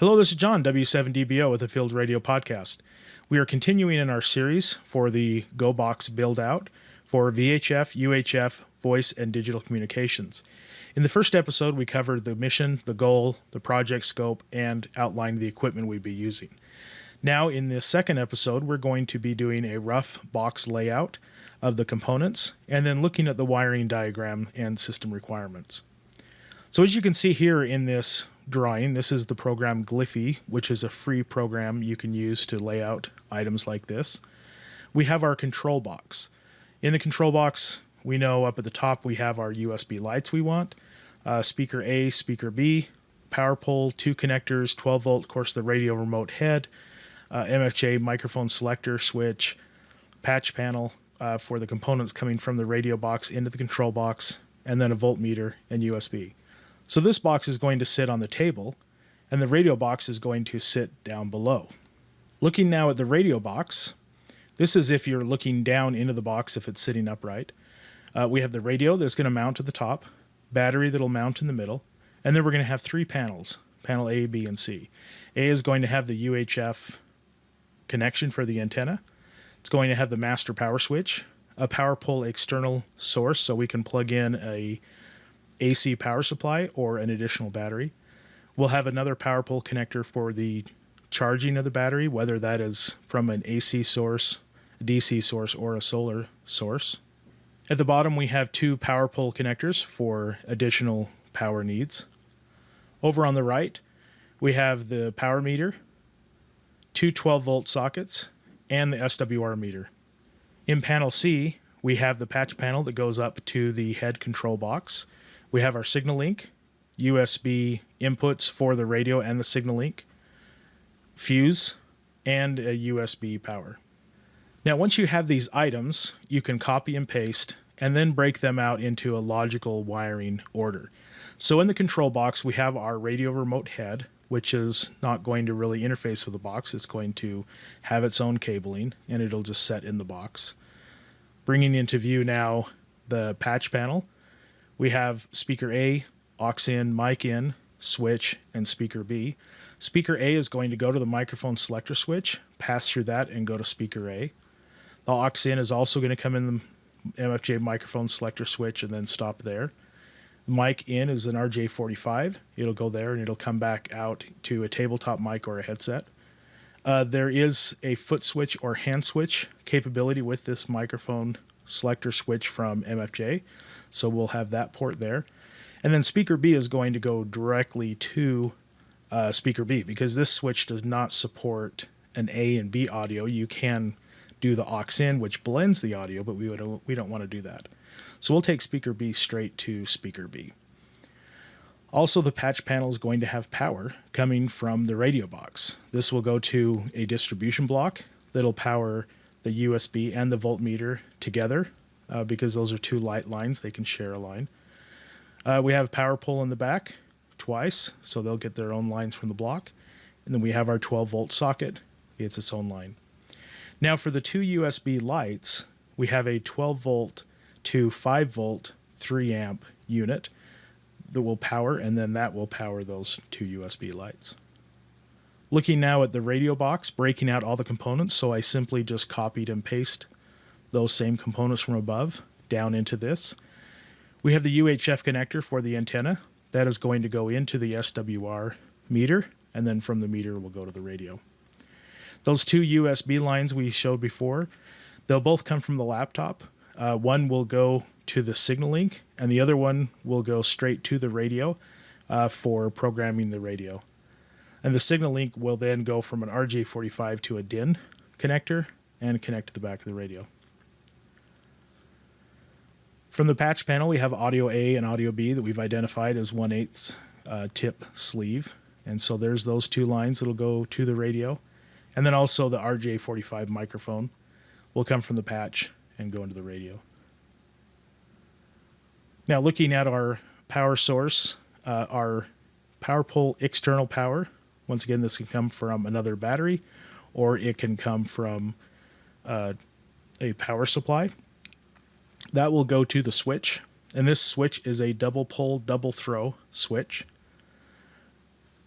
Hello, this is John, W7DBO with the Field Radio Podcast. We are continuing in our series for the GoBox build-out for VHF, UHF, voice, and digital communications. In the first episode, we covered the mission, the goal, the project scope, and outlined the equipment we'd be using. Now, in this second episode, we're going to be doing a rough box layout of the components and then looking at the wiring diagram and system requirements. So as you can see here in this drawing, this is the program Gliffy, which is a free program you can use to lay out items like this. We have our control box. In the control box, we know up at the top we have our USB lights we want, speaker A, speaker B, power pole, 2 connectors, 12 volt, of course the radio remote head, MFJ microphone selector switch, patch panel for the components coming from the radio box into the control box, and then a voltmeter and USB. So this box is going to sit on the table, and the radio box is going to sit down below. Looking now at the radio box, this is if you're looking down into the box if it's sitting upright. We have the radio that's going to mount to the top, battery that'll mount in the middle, and then we're going to have 3 panels, panel A, B, and C. A is going to have the UHF connection for the antenna. It's going to have the master power switch, a power pole external source so we can plug in a AC power supply or an additional battery. We'll have another power pole connector for the charging of the battery, whether that is from an AC source, a DC source, or a solar source. At the bottom, we have 2 power pole connectors for additional power needs. Over on the right, we have the power meter, 2 12-volt sockets, and the SWR meter. In panel C, we have the patch panel that goes up to the head control box. We have our signal link, USB inputs for the radio and the signal link, fuse, and a USB power. Now, once you have these items, you can copy and paste and then break them out into a logical wiring order. So in the control box, we have our radio remote head, which is not going to really interface with the box. It's going to have its own cabling, and it'll just set in the box. Bringing into view now the patch panel, we have speaker A, aux in, mic in, switch, and speaker B. Speaker A is going to go to the microphone selector switch, pass through that, and go to speaker A. The aux in is also going to come in the MFJ microphone selector switch and then stop there. The mic in is an RJ45. It'll go there and it'll come back out to a tabletop mic or a headset. There is a foot switch or hand switch capability with this microphone selector switch from MFJ. So we'll have that port there. And then speaker B is going to go directly to speaker B because this switch does not support an A and B audio. You can do the aux in, which blends the audio, but we don't want to do that. So we'll take speaker B straight to speaker B. Also, the patch panel is going to have power coming from the radio box. This will go to a distribution block that'll power the USB and the voltmeter together because those are 2 light lines. They can share a line. We have power pole in the back twice, so they'll get their own lines from the block. And then we have our 12-volt socket. It's its own line. Now for the 2 USB lights, we have a 12-volt to 5-volt 3-amp unit that will power, and then that will power those 2 USB lights. Looking now at the radio box, breaking out all the components, so I simply just copied and pasted those same components from above down into this. We have the UHF connector for the antenna. That is going to go into the SWR meter, and then from the meter will go to the radio. Those 2 USB lines we showed before, they'll both come from the laptop. One will go to the signal link, and the other one will go straight to the radio for programming the radio. And the signal link will then go from an RJ45 to a DIN connector and connect to the back of the radio. From the patch panel, we have audio A and audio B that we've identified as 1/8 tip sleeve. And so there's those 2 lines that'll go to the radio. And then also the RJ45 microphone will come from the patch and go into the radio. Now looking at our power source, our power pole external power, once again this can come from another battery or it can come from a power supply. That will go to the switch, and this switch is a double pole, double throw switch.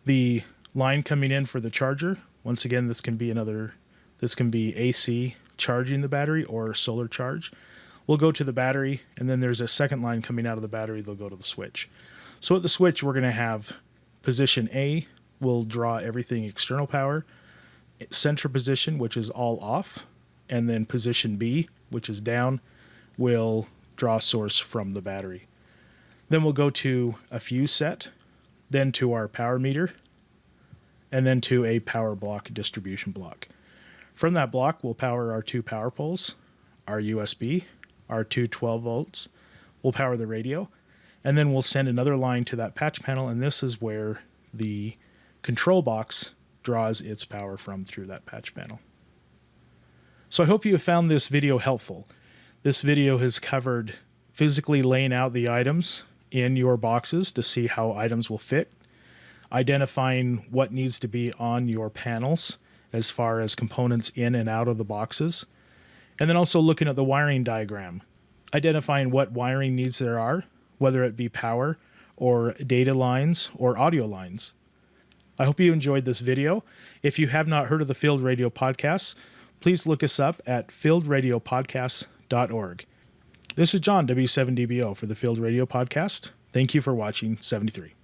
The line coming in for the charger. Once again, this can be AC charging the battery or solar charge. We'll go to the battery, and then there's a second line coming out of the battery. They'll go to the switch. So at the switch, we're going to have position A will draw everything external power, center position, which is all off, and then position B, which is down, will draw source from the battery. Then we'll go to a fuse set, then to our power meter, and then to a power block distribution block. From that block, we'll power our 2 power poles, our USB, our 2 12 volts. We'll power the radio, and then we'll send another line to that patch panel, and this is where the control box draws its power from through that patch panel. So I hope you have found this video helpful. This video has covered physically laying out the items in your boxes to see how items will fit, identifying what needs to be on your panels as far as components in and out of the boxes, and then also looking at the wiring diagram, identifying what wiring needs there are, whether it be power or data lines or audio lines. I hope you enjoyed this video. If you have not heard of the Field Radio Podcasts, please look us up at fieldradiopodcasts.org. This is John, W7DBO, for the Field Radio Podcast. Thank you for watching 73.